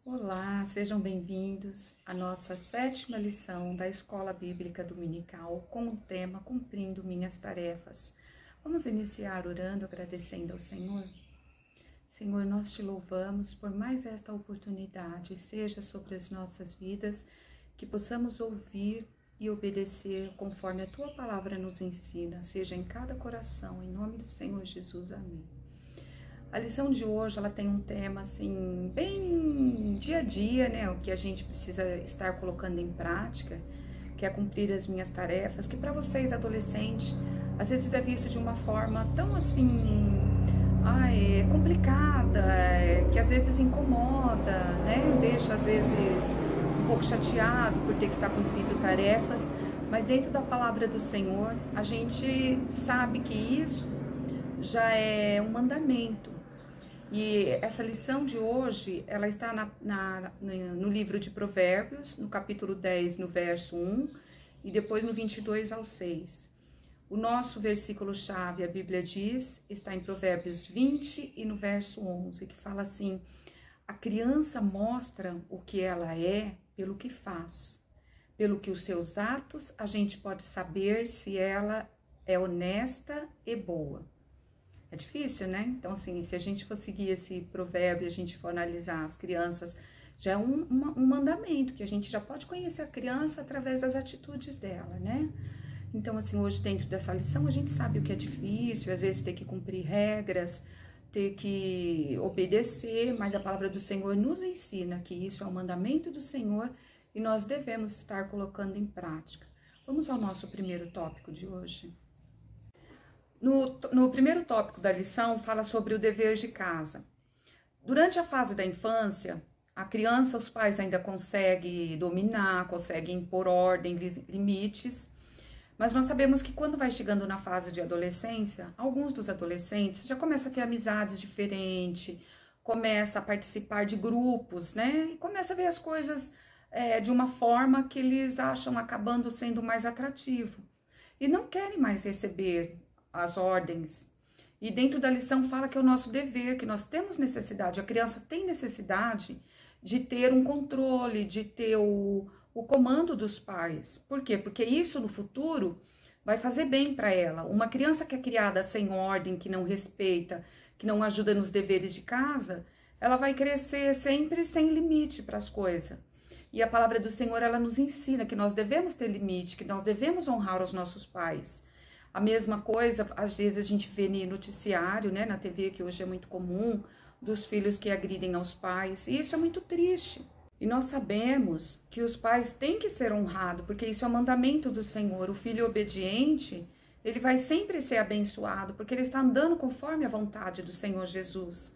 Olá, sejam bem-vindos à nossa 7ª lição da Escola Bíblica Dominical com o tema Cumprindo Minhas Tarefas. Vamos iniciar orando, agradecendo ao Senhor. Senhor, nós te louvamos por mais esta oportunidade, seja sobre as nossas vidas, que possamos ouvir e obedecer conforme a Tua Palavra nos ensina, seja em cada coração, em nome do Senhor Jesus, amém. A lição de hoje, ela tem um tema, assim, bem dia a dia, né? O que a gente precisa estar colocando em prática, que é cumprir as minhas tarefas, que para vocês, adolescentes, às vezes é visto de uma forma tão, assim, complicada, que às vezes incomoda, né? Deixa, às vezes, um pouco chateado por ter que estar cumprindo tarefas, mas dentro da palavra do Senhor, a gente sabe que isso já é um mandamento. E essa lição de hoje, ela está no livro de Provérbios, no capítulo 10, no verso 1, e depois no 22 ao 6. O nosso versículo-chave, a Bíblia diz, está em Provérbios 20 e no verso 11, que fala assim: a criança mostra o que ela é pelo que faz. Pelo que os seus atos, a gente pode saber se ela é honesta e boa. É difícil, né? Então, assim, se a gente for seguir esse provérbio, a gente for analisar as crianças, já é um mandamento, que a gente já pode conhecer a criança através das atitudes dela, né? Então, assim, hoje dentro dessa lição, a gente sabe o que é difícil, às vezes ter que cumprir regras, ter que obedecer, mas a palavra do Senhor nos ensina que isso é um mandamento do Senhor e nós devemos estar colocando em prática. Vamos ao nosso primeiro tópico de hoje. No primeiro tópico da lição, fala sobre o dever de casa. Durante a fase da infância, a criança, os pais ainda conseguem dominar, conseguem impor ordem, limites, mas nós sabemos que quando vai chegando na fase de adolescência, alguns dos adolescentes já começam a ter amizades diferentes, começa a participar de grupos, né? E começa a ver as coisas de uma forma que eles acham acabando sendo mais atrativo. E não querem mais receber as ordens. E dentro da lição fala que é o nosso dever, que nós temos necessidade, a criança tem necessidade de ter um controle, de ter o comando dos pais. Por quê? Porque isso no futuro vai fazer bem para ela. Uma criança que é criada sem ordem, que não respeita, que não ajuda nos deveres de casa, ela vai crescer sempre sem limite para as coisas. E a palavra do Senhor, ela nos ensina que nós devemos ter limite, que nós devemos honrar os nossos pais. A mesma coisa, às vezes a gente vê no noticiário, né, na TV, que hoje é muito comum, dos filhos que agridem aos pais. E isso é muito triste. E nós sabemos que os pais têm que ser honrados, porque isso é um mandamento do Senhor. O filho obediente, ele vai sempre ser abençoado, porque ele está andando conforme a vontade do Senhor Jesus.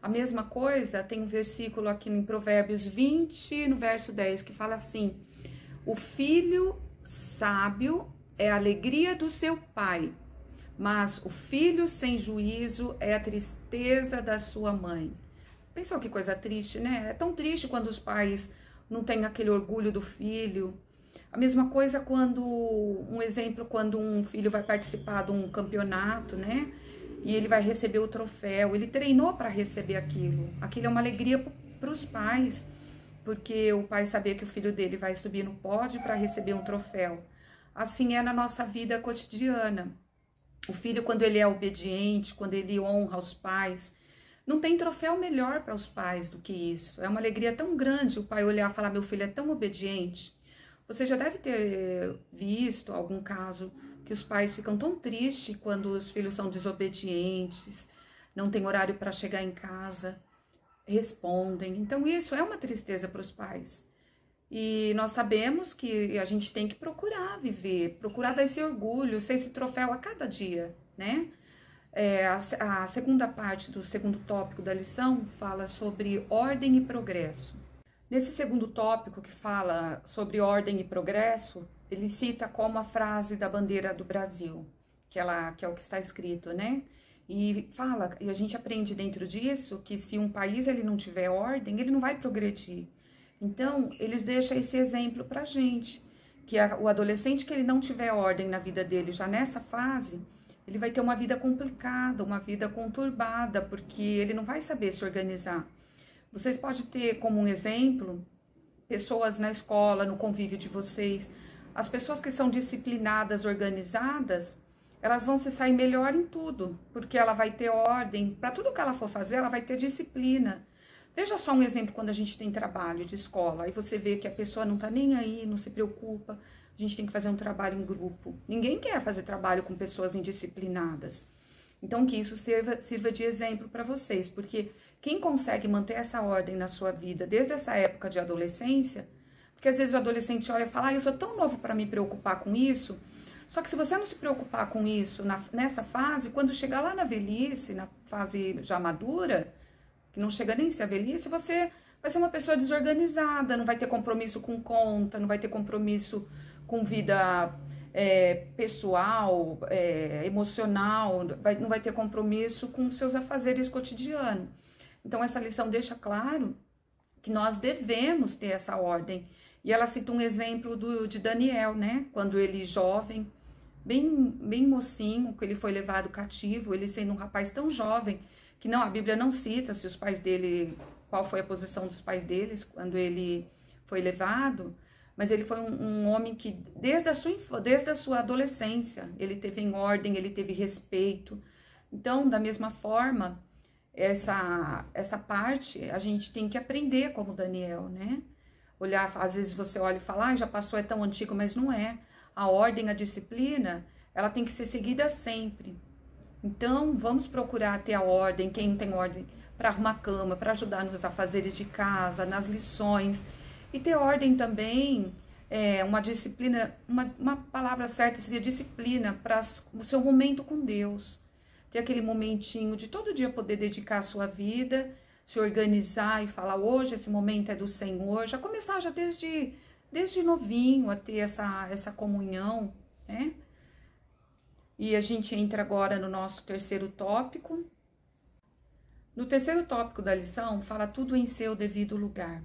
A mesma coisa, tem um versículo aqui em Provérbios 20, no verso 10, que fala assim: o filho sábio é a alegria do seu pai, mas o filho sem juízo é a tristeza da sua mãe. Pensou que coisa triste, né? É tão triste quando os pais não têm aquele orgulho do filho. A mesma coisa quando, um exemplo, quando um filho vai participar de um campeonato, né? E ele vai receber o troféu, ele treinou para receber aquilo. Aquilo é uma alegria para os pais, porque o pai sabia que o filho dele vai subir no pódio para receber um troféu. Assim é na nossa vida cotidiana. O filho, quando ele é obediente, quando ele honra os pais, não tem troféu melhor para os pais do que isso. É uma alegria tão grande o pai olhar e falar: meu filho é tão obediente. Você já deve ter visto algum caso que os pais ficam tão tristes quando os filhos são desobedientes, não tem horário para chegar em casa, respondem. Então isso é uma tristeza para os pais. E nós sabemos que a gente tem que procurar viver, procurar dar esse orgulho, ser esse troféu a cada dia, né? A segunda parte do segundo tópico da lição fala sobre ordem e progresso. Nesse segundo tópico que fala sobre ordem e progresso, ele cita como a frase da bandeira do Brasil, que é o que está escrito, né? E fala, e a gente aprende dentro disso que se um país ele não tiver ordem, ele não vai progredir. Então, eles deixam esse exemplo pra gente, que o adolescente que ele não tiver ordem na vida dele já nessa fase, ele vai ter uma vida complicada, uma vida conturbada, porque ele não vai saber se organizar. Vocês podem ter como um exemplo pessoas na escola, no convívio de vocês. As pessoas que são disciplinadas, organizadas, elas vão se sair melhor em tudo, porque ela vai ter ordem. Para tudo que ela for fazer, ela vai ter disciplina. Veja só um exemplo quando a gente tem trabalho de escola. Aí você vê que a pessoa não tá nem aí, não se preocupa. A gente tem que fazer um trabalho em grupo. Ninguém quer fazer trabalho com pessoas indisciplinadas. Então, que isso sirva de exemplo para vocês, porque quem consegue manter essa ordem na sua vida desde essa época de adolescência, porque às vezes o adolescente olha e fala, eu sou tão novo para me preocupar com isso, só que se você não se preocupar com isso nessa fase, quando chegar lá na velhice, na fase já madura, que não chega nem a ser a velhice, você vai ser uma pessoa desorganizada, não vai ter compromisso com conta, não vai ter compromisso com vida pessoal, emocional, não vai ter compromisso com seus afazeres cotidianos. Então, essa lição deixa claro que nós devemos ter essa ordem. E ela cita um exemplo de Daniel, né? Quando ele jovem, bem mocinho, que ele foi levado cativo, ele sendo um rapaz tão jovem, que não, a Bíblia não cita se os pais dele, qual foi a posição dos pais deles quando ele foi levado, mas ele foi um homem que, desde a sua adolescência, ele teve em ordem, ele teve respeito. Então, da mesma forma, essa parte a gente tem que aprender como Daniel, né? Olhar, às vezes você olha e fala, já passou, é tão antigo, mas não é. A ordem, a disciplina, ela tem que ser seguida sempre. Então, vamos procurar ter a ordem, quem não tem ordem, para arrumar cama, para ajudar nos afazeres de casa, nas lições. E ter ordem também, uma disciplina, uma palavra certa seria disciplina para o seu momento com Deus. Ter aquele momentinho de todo dia poder dedicar a sua vida, se organizar e falar, hoje esse momento é do Senhor. Já começar já desde novinho a ter essa comunhão, né? E a gente entra agora no nosso terceiro tópico. No terceiro tópico da lição, fala tudo em seu devido lugar.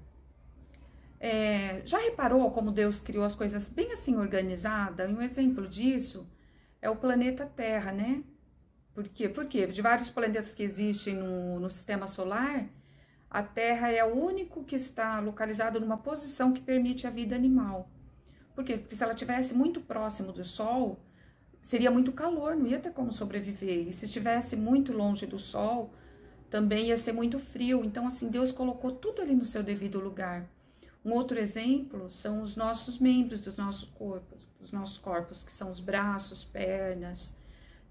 Já reparou como Deus criou as coisas bem assim organizadas? Um exemplo disso é o planeta Terra, né? Por quê? Porque de vários planetas que existem no sistema solar, a Terra é o único que está localizado numa posição que permite a vida animal. Por quê? Porque se ela estivesse muito próximo do Sol, seria muito calor, não ia ter como sobreviver. E se estivesse muito longe do Sol, também ia ser muito frio. Então, assim, Deus colocou tudo ali no seu devido lugar. Um outro exemplo são os nossos membros dos nossos corpos, que são os braços, pernas,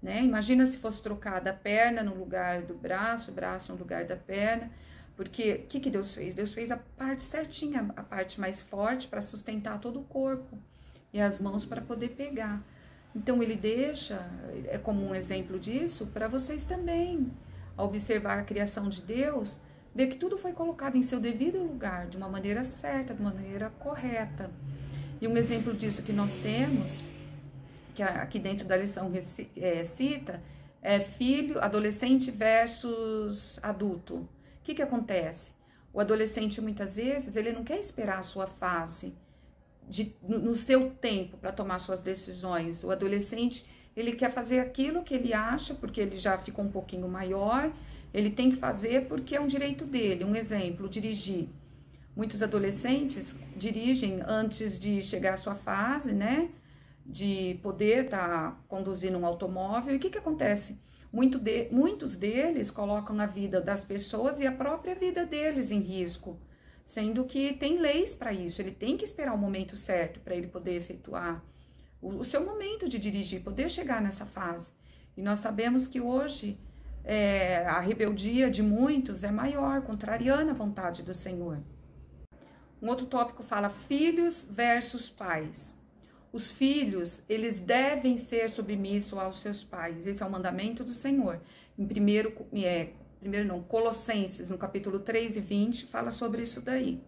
né? Imagina se fosse trocada a perna no lugar do braço, o braço no lugar da perna. Porque o que Deus fez? Deus fez a parte certinha, a parte mais forte para sustentar todo o corpo e as mãos para poder pegar. Então, ele deixa, como um exemplo disso, para vocês também, ao observar a criação de Deus, ver que tudo foi colocado em seu devido lugar, de uma maneira certa, de uma maneira correta. E um exemplo disso que nós temos, que aqui dentro da lição cita, é filho, adolescente versus adulto. O que acontece? O adolescente, muitas vezes, ele não quer esperar a sua fase, no seu tempo para tomar suas decisões. O adolescente, ele quer fazer aquilo que ele acha, porque ele já ficou um pouquinho maior, ele tem que fazer porque é um direito dele. Um exemplo, dirigir. Muitos adolescentes dirigem antes de chegar à sua fase, né? De poder estar conduzindo um automóvel. E o que acontece? Muitos deles colocam a vida das pessoas e a própria vida deles em risco, sendo que tem leis para isso. Ele tem que esperar o momento certo para ele poder efetuar o seu momento de dirigir, poder chegar nessa fase. E nós sabemos que hoje a rebeldia de muitos é maior, contrariando a vontade do Senhor. Um outro tópico fala filhos versus pais. Os filhos, eles devem ser submissos aos seus pais. Esse é o mandamento do Senhor. Em Colossenses, no capítulo 3 e 20, fala sobre isso daí.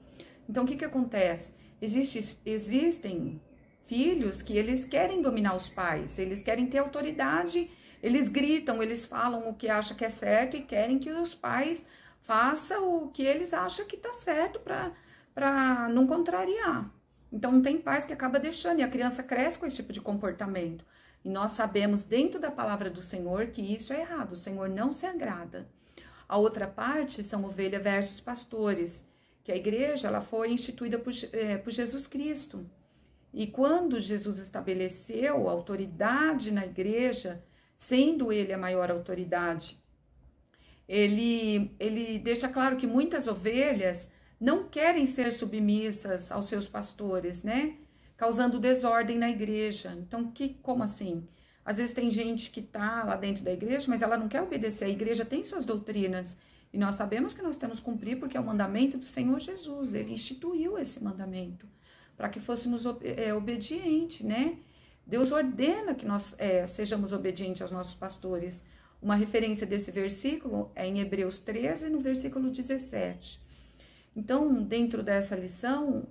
Então, o que acontece? Existem filhos que eles querem dominar os pais, eles querem ter autoridade, eles gritam, eles falam o que acham que é certo e querem que os pais façam o que eles acham que está certo para não contrariar. Então, tem pais que acabam deixando e a criança cresce com esse tipo de comportamento. E nós sabemos dentro da palavra do Senhor que isso é errado, o Senhor não se agrada. A outra parte são ovelha versus pastores, que a igreja ela foi instituída por Jesus Cristo. E quando Jesus estabeleceu a autoridade na igreja, sendo ele a maior autoridade, ele deixa claro que muitas ovelhas não querem ser submissas aos seus pastores, né? Causando desordem na igreja. Então, como assim? Às vezes tem gente que está lá dentro da igreja, mas ela não quer obedecer. A igreja tem suas doutrinas. E nós sabemos que nós temos que cumprir, porque é o mandamento do Senhor Jesus. Ele instituiu esse mandamento para que fôssemos obedientes, né? Deus ordena que nós sejamos obedientes aos nossos pastores. Uma referência desse versículo é em Hebreus 13, no versículo 17. Então, dentro dessa lição,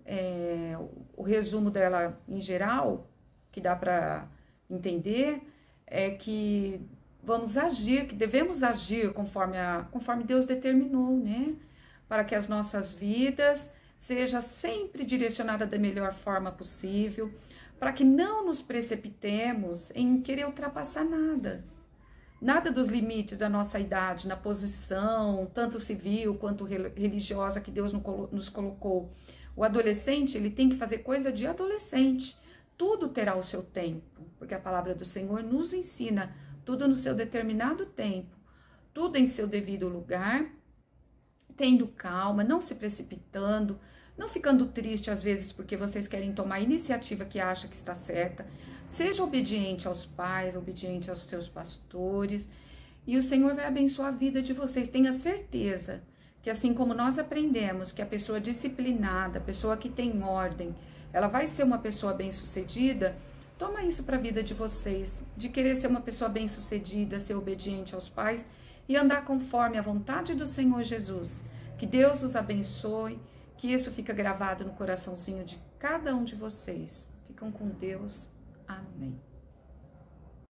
o resumo dela em geral, que dá para entender, é que vamos agir, que devemos agir conforme Deus determinou, né? Para que as nossas vidas seja sempre direcionada da melhor forma possível, para que não nos precipitemos em querer ultrapassar nada dos limites da nossa idade, na posição, tanto civil quanto religiosa que Deus nos colocou. O adolescente, ele tem que fazer coisa de adolescente. Tudo terá o seu tempo, porque a palavra do Senhor nos ensina tudo no seu determinado tempo, tudo em seu devido lugar, tendo calma, não se precipitando, não ficando triste às vezes porque vocês querem tomar a iniciativa que acha que está certa. Seja obediente aos pais, obediente aos seus pastores, e o Senhor vai abençoar a vida de vocês. Tenha certeza que assim como nós aprendemos que a pessoa disciplinada, a pessoa que tem ordem, ela vai ser uma pessoa bem-sucedida, toma isso para a vida de vocês, de querer ser uma pessoa bem-sucedida, ser obediente aos pais e andar conforme a vontade do Senhor Jesus. Que Deus os abençoe, que isso fica gravado no coraçãozinho de cada um de vocês. Ficam com Deus. Amém.